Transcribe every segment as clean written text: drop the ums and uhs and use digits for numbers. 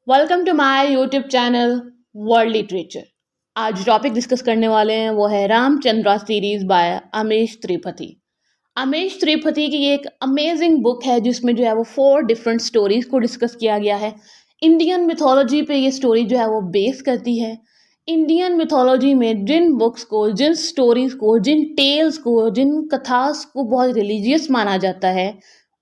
Welcome to my YouTube channel world literature. आज topic discuss करने वाले हैं वो है रामचंद्रा सीरीज बाय अमीश त्रिपाठी। अमीश त्रिपाठी की ये एक अमेजिंग बुक है जिसमें जो है वो 4 डिफरेंट स्टोरीज को डिस्कस किया गया है। इंडियन मिथोलॉजी पे ये स्टोरी जो है वो बेस करती है। इंडियन मिथोलॉजी में जिन बुक्स को, जिन स्टोरीज को, जिन टेल्स को, जिन कथास को बहुत रिलीजियस माना जाता है,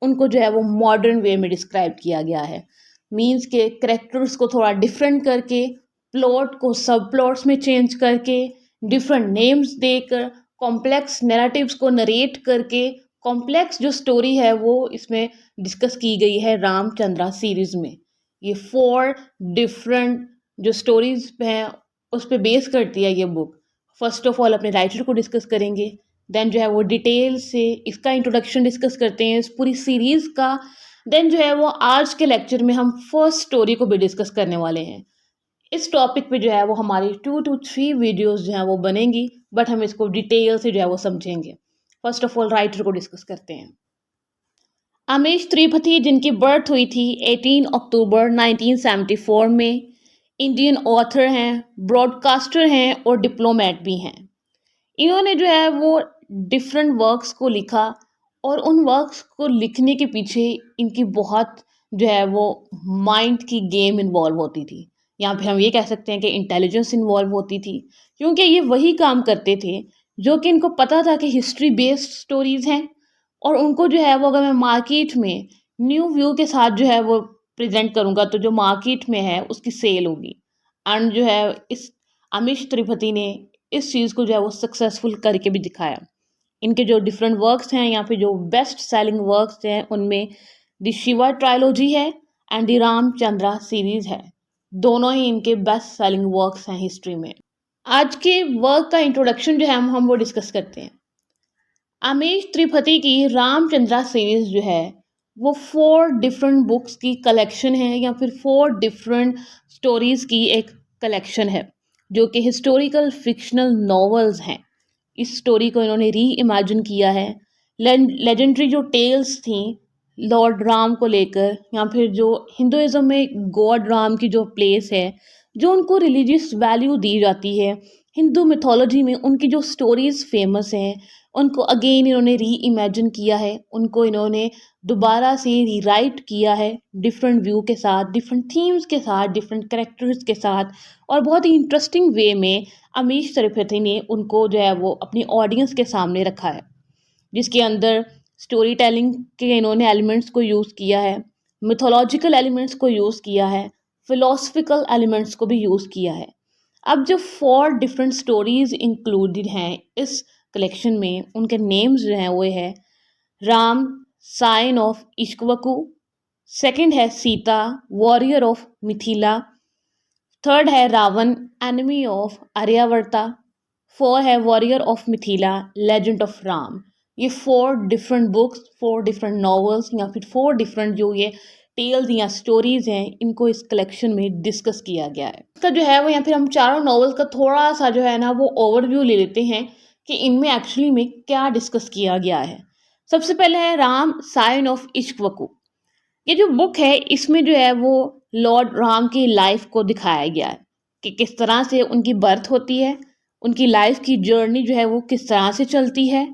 उनको जो है वो मॉडर्न वे में डिस्क्राइब किया गया है। मीन्स के करेक्टर्स को थोड़ा डिफरेंट करके, प्लॉट को सब प्लॉट्स में चेंज करके, डिफरेंट नेम्स देकर, कॉम्प्लेक्स नैरेटिव्स को नरेट करके कॉम्प्लेक्स जो स्टोरी है वो इसमें डिस्कस की गई है रामचंद्रा सीरीज में। ये 4 डिफरेंट जो स्टोरीज हैं उस पर बेस करती है ये बुक। फर्स्ट ऑफ ऑल अपने राइटर को डिस्कस करेंगे, देन जो है वो डिटेल से इसका इंट्रोडक्शन डिस्कस करते हैं, इस पूरी सीरीज का। देन जो है वो आज के लेक्चर में हम फर्स्ट स्टोरी को भी डिस्कस करने वाले हैं। इस टॉपिक पे जो है वो हमारी 2 to 3 वीडियोस जो हैं वो बनेंगी, बट हम इसको डिटेल से जो है वो समझेंगे। फर्स्ट ऑफ ऑल राइटर को डिस्कस करते हैं। अमीश त्रिपाठी, जिनकी बर्थ हुई थी 18 अक्टूबर 1974 में, इंडियन ऑथर हैं, ब्रॉडकास्टर हैं और डिप्लोमेट भी हैं। इन्होंने जो है वो डिफरेंट वर्क्स को लिखा और उन वर्क्स को लिखने के पीछे इनकी बहुत जो है वो माइंड की गेम इन्वॉल्व होती थी। यहाँ पे हम ये कह सकते हैं कि इंटेलिजेंस इन्वॉल्व होती थी, क्योंकि ये वही काम करते थे जो कि इनको पता था कि हिस्ट्री बेस्ड स्टोरीज हैं, और उनको जो है वो अगर मैं मार्केट में न्यू व्यू के साथ जो है वो प्रेजेंट करूँगा तो जो मार्केट में है उसकी सेल होगी। एंड जो है इस अमीश त्रिपाठी ने इस चीज़ को जो है वो सक्सेसफुल करके भी दिखाया। इनके जो डिफरेंट वर्क्स हैं, यहाँ पे जो बेस्ट सेलिंग वर्क्स हैं उनमें द शिवा ट्रायोलॉजी है एंड द रामचंद्रा सीरीज है। दोनों ही इनके बेस्ट सेलिंग वर्क्स हैं हिस्ट्री में। आज के वर्क का इंट्रोडक्शन जो है हम वो डिस्कस करते हैं। अमीश त्रिपाठी की रामचंद्रा सीरीज जो है वो 4 डिफरेंट बुक्स की कलेक्शन है, या फिर 4 डिफरेंट स्टोरीज की एक कलेक्शन है जो कि हिस्टोरिकल फिक्शनल नॉवेल्स हैं। इस स्टोरी को इन्होंने री इमेजिन किया है। लेजेंडरी जो टेल्स थी लॉर्ड राम को लेकर, या फिर जो हिंदुइज्म में गॉड राम की जो प्लेस है, जो उनको रिलीजियस वैल्यू दी जाती है, हिंदू मिथोलॉजी में उनकी जो स्टोरीज फेमस हैं, उनको अगेन इन्होंने री इमेजिन किया है, उनको इन्होंने दोबारा से रीराइट किया है डिफरेंट व्यू के साथ, डिफरेंट थीम्स के साथ, डिफरेंट कैरेक्टर्स के साथ, और बहुत ही इंटरेस्टिंग वे में अमीश त्रिपाठी ने उनको जो है वो अपनी ऑडियंस के सामने रखा है, जिसके अंदर स्टोरी टेलिंग के इन्होंने एलिमेंट्स को यूज़ किया है, मिथोलॉजिकल एलिमेंट्स को यूज़ किया है, फिलोसफिकल एलिमेंट्स को भी यूज़ किया है। अब जो 4 डिफरेंट स्टोरीज इंक्लूडेड हैं इस कलेक्शन में, उनके नेम्स जो हैं वो है राम, साइन ऑफ इश्कवकु, सेकंड है Sita, warrior of Mithila, third है रावण, एनिमी ऑफ आर्यावर्ता, 4 है warrior of Mithila, legend of Ram. ये 4 डिफरेंट बुक्स, 4 डिफरेंट नॉवेल्स, या फिर 4 डिफरेंट जो ये टेल्स या स्टोरीज हैं, इनको इस कलेक्शन में डिस्कस किया गया है। इसका जो है वो, या फिर हम चारों नॉवेल्स का थोड़ा सा जो है ना वो ओवरव्यू ले लेते हैं कि इनमें एक्चुअली में क्या डिस्कस किया गया है। सबसे पहले है राम, साइन ऑफ इश्कवकु। ये जो बुक है इसमें जो है वो लॉर्ड राम की लाइफ को दिखाया गया है कि किस तरह से उनकी बर्थ होती है, उनकी लाइफ की जर्नी जो है वो किस तरह से चलती है,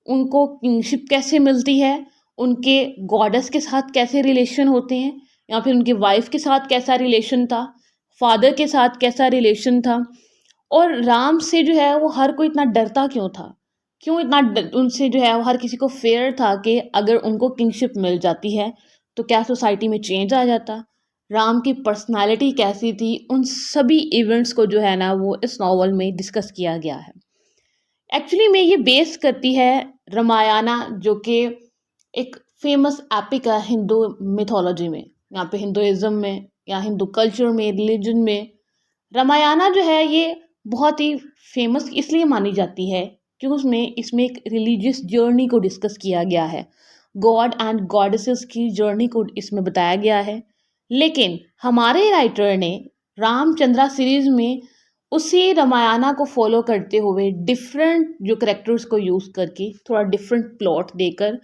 उनको किंगशिप कैसे मिलती है, उनके गॉडेस के साथ कैसे रिलेशन होते हैं, या फिर उनकी वाइफ के साथ कैसा रिलेशन था, फादर के साथ कैसा रिलेशन था, और राम से जो है वो हर कोई इतना डरता क्यों था, क्यों इतना उनसे जो है वो हर किसी को फेयर था कि अगर उनको किंगशिप मिल जाती है तो क्या सोसाइटी में चेंज आ जाता, राम की पर्सनालिटी कैसी थी, उन सभी इवेंट्स को जो है ना वो इस नॉवल में डिस्कस किया गया है। एक्चुअली में ये बेस करती है रामायणा, जो कि एक फेमस एपिक है हिंदू मिथोलॉजी में, यहाँ पे हिंदुइज्म में या हिंदू कल्चर में, रिलीजन में रामायणा जो है ये बहुत ही फेमस इसलिए मानी जाती है क्योंकि उसमें इसमें एक रिलीजियस जर्नी को डिस्कस किया गया है, गॉड एंड गॉडेसेस की जर्नी को इसमें बताया गया है। लेकिन हमारे राइटर ने रामचंद्रा सीरीज में उसी रामायणा को फॉलो करते हुए डिफरेंट जो करेक्टर्स को यूज़ करके थोड़ा डिफरेंट प्लॉट देकर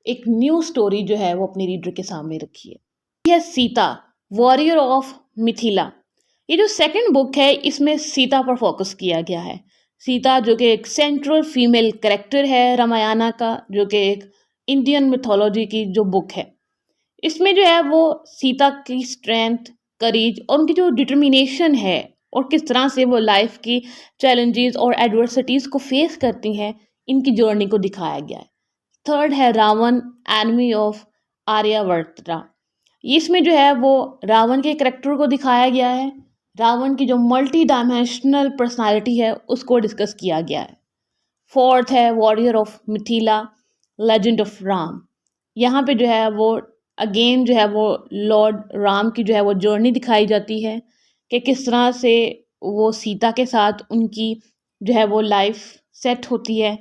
एक न्यू स्टोरी जो है वो अपने रीडर के सामने रखी है। यह सीता, वॉरियर ऑफ मिथिला। ये जो सेकंड बुक है इसमें सीता पर फोकस किया गया है। सीता जो कि एक सेंट्रल फीमेल कैरेक्टर है रामायणा का, जो कि एक इंडियन मिथोलॉजी की जो बुक है। इसमें जो है वो सीता की स्ट्रेंथ, करेज और उनकी जो डिटर्मिनेशन है और किस तरह से वो लाइफ की चैलेंजेस और एडवर्सिटीज को फेस करती हैं, इनकी जर्नी को दिखाया गया है। थर्ड है रावण, एनिमी ऑफ आर्यावर्त। इसमें जो है वो रावण के करेक्टर को दिखाया गया है। रावण की जो मल्टी डायमेंशनल पर्सनालिटी है उसको डिस्कस किया गया है। फोर्थ है warrior of Mithila, legend of Ram. यहाँ पे जो है वो अगेन जो है वो लॉर्ड राम की जो है वो जर्नी दिखाई जाती है कि किस तरह से वो सीता के साथ उनकी जो है वो लाइफ सेट होती है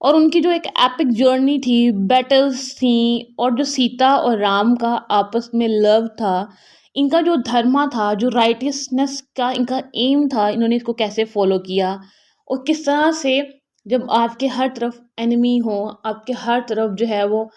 और उनकी जो एक एपिक जर्नी थी, बैटल्स थी और जो सीता और राम का आपस में लव था, इनका जो धर्मा था, जो राइटियसनेस का इनका एम था, इन्होंने इसको कैसे फॉलो किया और किस तरह से जब आपके हर तरफ एनिमी हो, आपके हर तरफ जो है वो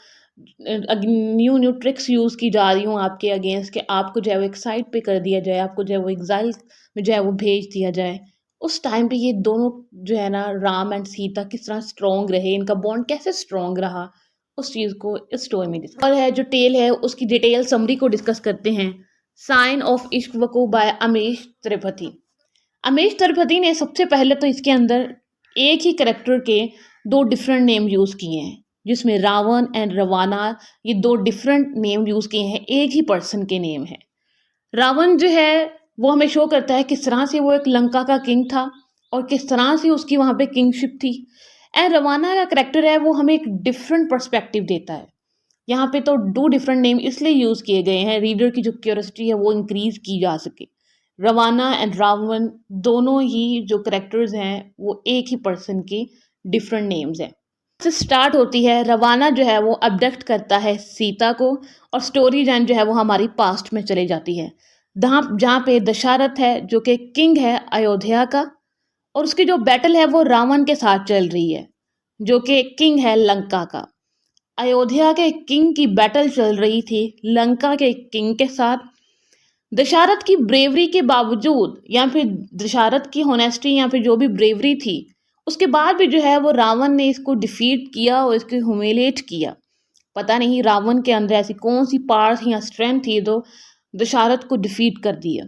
न्यू न्यू ट्रिक्स यूज़ की जा रही हूँ आपके अगेंस्ट कि आपको जो है वो एक साइड पे कर दिया जाए, आपको जो है वो एग्जाइल में जो है वो भेज दिया जाए। उस टाइम पे ये दोनों जो है ना, राम एंड सीता किस तरह स्ट्रॉन्ग रहे, इनका बॉन्ड कैसे स्ट्रॉन्ग रहा, उस चीज़ को इस स्टोरी में डिस्कस और है जो टेल है उसकी डिटेल समरी को डिस्कस करते हैं। साइन ऑफ इश्क वकू बाय अमीश त्रिपाठी। अमीश त्रिपाठी ने सबसे पहले तो इसके अंदर एक ही करेक्टर के दो डिफरेंट नेम यूज़ किए हैं, जिसमें रावण एंड रवाना, ये दो डिफरेंट नेम यूज़ किए हैं, एक ही पर्सन के नेम है। रावण जो है वो हमें शो करता है किस तरह से वो एक लंका का किंग था और किस तरह से उसकी वहाँ पे किंगशिप थी। एंड रवाना का करेक्टर है वो हमें एक डिफरेंट पर्सपेक्टिव देता है। यहाँ पे तो दो डिफरेंट नेम इसलिए यूज़ किए गए हैं, रीडर की जो क्यूरियोसिटी है वो इंक्रीज की जा सके। रवाना एंड रावण दोनों ही जो करेक्टर्स हैं वो एक ही पर्सन के डिफरेंट नेम्स हैं। से स्टार्ट होती है, रवाना जो है वो अबडक्ट करता है सीता को और स्टोरी लाइन जो है वो हमारी पास्ट में चली जाती है, जहाँ पे दशरथ है जो कि किंग है अयोध्या का और उसकी जो बैटल है वो रावण के साथ चल रही है जो कि किंग है लंका का। अयोध्या के किंग की बैटल चल रही थी लंका के किंग के साथ। दशरथ की ब्रेवरी के बावजूद या फिर दशरथ की होनेस्टी या फिर जो भी ब्रेवरी थी, उसके बाद भी जो है वो रावण ने इसको डिफीट किया और इसको ह्यूमिलेट किया। पता नहीं रावण के अंदर ऐसी कौन सी पावर या स्ट्रेंथ थी जो दशरथ को डिफीट कर दिया।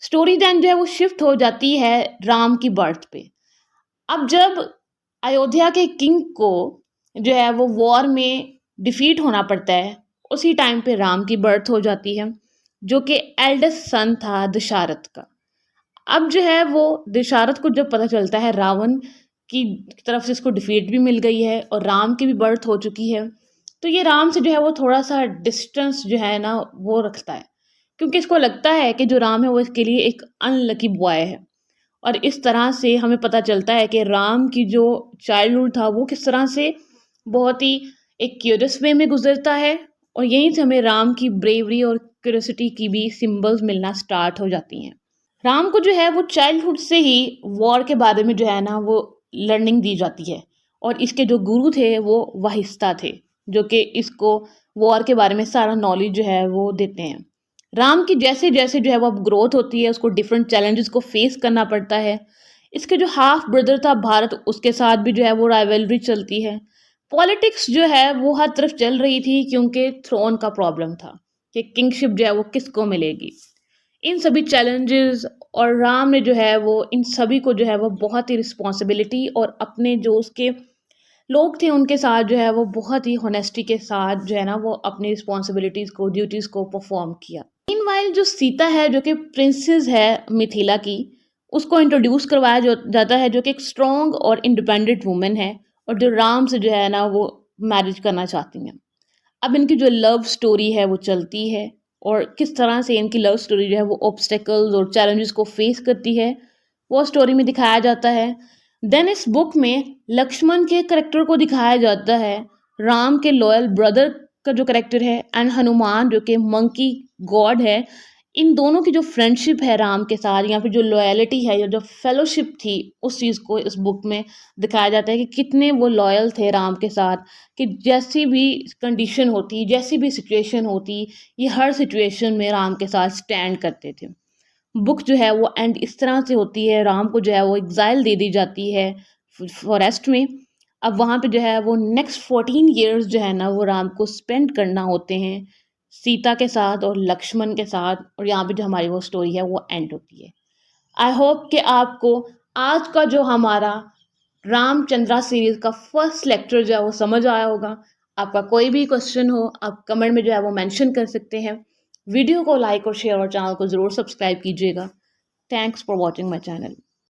स्टोरी दैन जो है वो शिफ्ट हो जाती है राम की बर्थ पे। अब जब अयोध्या के किंग को जो है वो वॉर में डिफीट होना पड़ता है, उसी टाइम पे राम की बर्थ हो जाती है जो कि एल्डेस्ट सन था दशरथ का। अब जो है वो दशरथ को जब पता चलता है रावण की तरफ से इसको डिफीट भी मिल गई है और राम की भी बर्थ हो चुकी है, तो ये राम से जो है वो थोड़ा सा डिस्टेंस जो है ना वो रखता है, क्योंकि इसको लगता है कि जो राम है वो इसके लिए एक अनलकी बॉय है। और इस तरह से हमें पता चलता है कि राम की जो चाइल्डहुड था वो किस तरह से बहुत ही एक क्यूरियस वे में गुजरता है और यहीं से हमें राम की ब्रेवरी और क्यूरियोसिटी की भी सिंबल्स मिलना स्टार्ट हो जाती हैं। राम को जो है वो चाइल्डहुड से ही वॉर के बारे में जो है ना वो लर्निंग दी जाती है और इसके जो गुरु थे वो वाहिस्ता थे जो कि इसको वॉर के बारे में सारा नॉलेज जो है वो देते हैं। राम की जैसे जैसे जो है वो अब ग्रोथ होती है, उसको डिफरेंट चैलेंजेस को फेस करना पड़ता है। इसके जो हाफ ब्रदर था भारत, उसके साथ भी जो है वो राइवलरी चलती है। पॉलिटिक्स जो है वो हर तरफ चल रही थी क्योंकि थ्रोन का प्रॉब्लम था कि किंगशिप जो है वो किसको मिलेगी। इन सभी चैलेंजेस और राम ने जो है वो इन सभी को जो है वो बहुत ही रिस्पॉन्सिबिलिटी और अपने जो उसके लोग थे उनके साथ जो है वो बहुत ही होनेस्टी के साथ जो है ना वो अपनी रिस्पॉन्सिबिलिटीज़ को, ड्यूटीज़ को परफॉर्म किया। मीनवाइल जो सीता है जो कि प्रिंसेस है मिथिला की, उसको इंट्रोड्यूस करवाया जाता है जो कि एक स्ट्रॉन्ग और इंडिपेंडेंट वुमेन है और जो राम से जो है ना वो मैरिज करना चाहती हैं। अब इनकी जो लव स्टोरी है वो चलती है और किस तरह से इनकी लव स्टोरी जो है वो ऑब्स्टेकल्स और चैलेंजेस को फेस करती है, वो स्टोरी में दिखाया जाता है। देन इस बुक में लक्ष्मण के करेक्टर को दिखाया जाता है, राम के लॉयल ब्रदर का जो करेक्टर है, एंड हनुमान जो कि मंकी गॉड है, इन दोनों की जो फ्रेंडशिप है राम के साथ या फिर जो लॉयल्टी है या जो फेलोशिप थी, उस चीज़ को इस बुक में दिखाया जाता है कि कितने वो लॉयल थे राम के साथ, कि जैसी भी कंडीशन होती, जैसी भी सिचुएशन होती, ये हर सिचुएशन में राम के साथ स्टैंड करते थे। बुक जो है वो एंड इस तरह से होती है, राम को जो है वो एग्ज़ाइल दे दी जाती है फॉरेस्ट में। अब वहाँ पे जो है वो नेक्स्ट 14 इयर्स जो है ना वो राम को स्पेंड करना होते हैं सीता के साथ और लक्ष्मण के साथ, और यहाँ पे जो हमारी वो स्टोरी है वो एंड होती है। आई होप कि आपको आज का जो हमारा रामचंद्रा सीरीज़ का फर्स्ट लेक्चर जो है वो समझ आया होगा। आपका कोई भी क्वेश्चन हो आप कमेंट में जो है वो मेंशन कर सकते हैं। वीडियो को लाइक और शेयर और चैनल को ज़रूर सब्सक्राइब कीजिएगा। Thanks for watching my channel.